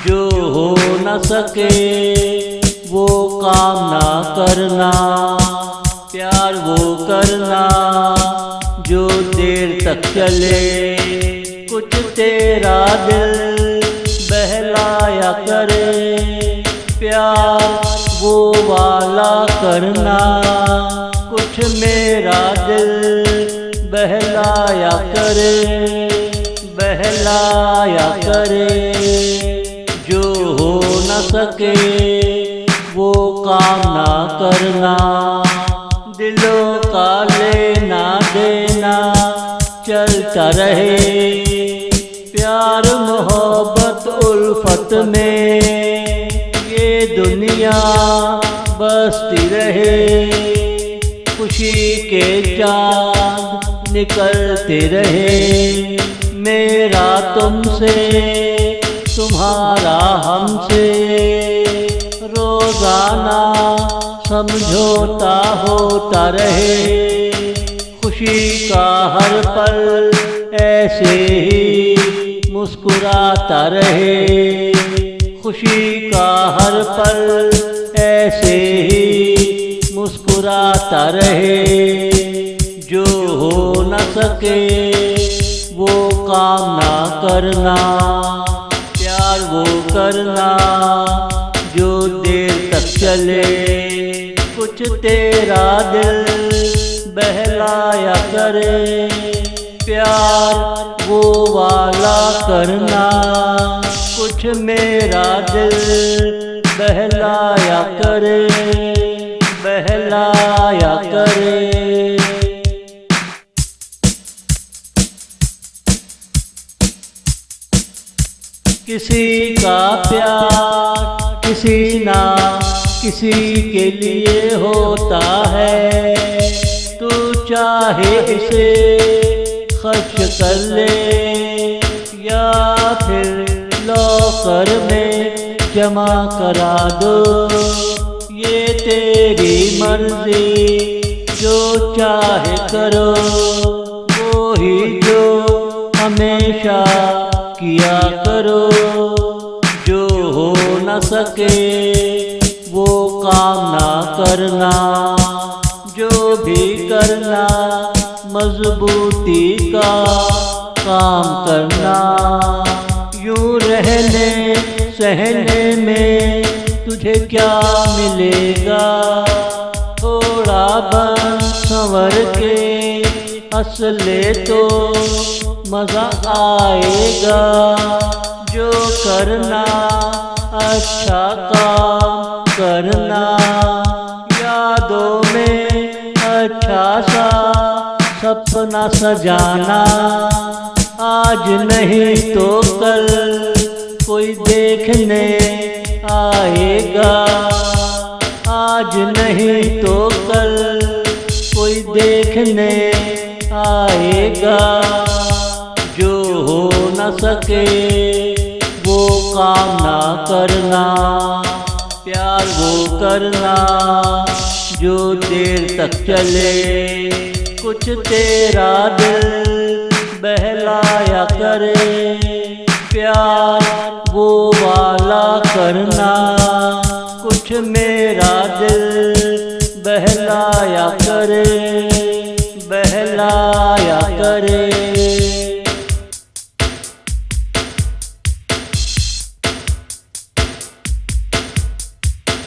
जो हो न सके वो काम ना करना, प्यार वो करना जो देर तक चले। कुछ तेरा दिल बहलाया करे, प्यार वो वाला करना। कुछ मेरा दिल बहलाया करे, बहलाया करे। जो हो न सके वो काम ना करना, दिलों का लेना देना चलता रहे। प्यार मोहब्बत उल्फत में ये दुनिया बसती रहे। खुशी के चाँद निकलते रहे, मेरा तुमसे तुम्हारा हमसे। रोजाना समझौता होता रहे, खुशी का हर पल ऐसे ही मुस्कुराता रहे। खुशी का हर पल ऐसे ही मुस्कुराता रहे। जो हो न सके वो काम ना करना, प्यार वो करना जो देर तक चले। कुछ तेरा दिल बहलाया करे, प्यार वो वाला करना। कुछ मेरा दिल बहलाया करे, बहलाया करे। किसी का प्यार किसी ना किसी के लिए होता है। तू चाहे इसे खर्च कर ले या फिर लॉकर में जमा करा दो। ये तेरी मर्जी, जो चाहे करो वो ही जो हमेशा किया करो। जो हो न सके वो काम ना करना, जो भी करना मजबूती का काम करना। यूं रहने सहने में तुझे क्या मिलेगा, थोड़ा बन संवर के हंस ले तो मजा आएगा। जो करना अच्छा काम करना, यादों में अच्छा सा सपना सजाना। आज नहीं तो कल कोई देखने आएगा, आज नहीं तो कल कोई देखने आएगा। जो हो न सके वो काम ना करना, प्यार वो करना जो देर तक चले। कुछ तेरा दिल बहलाया करे, प्यार वो वाला करना। कुछ मेरा दिल बहलाया करे, बहलाया करे।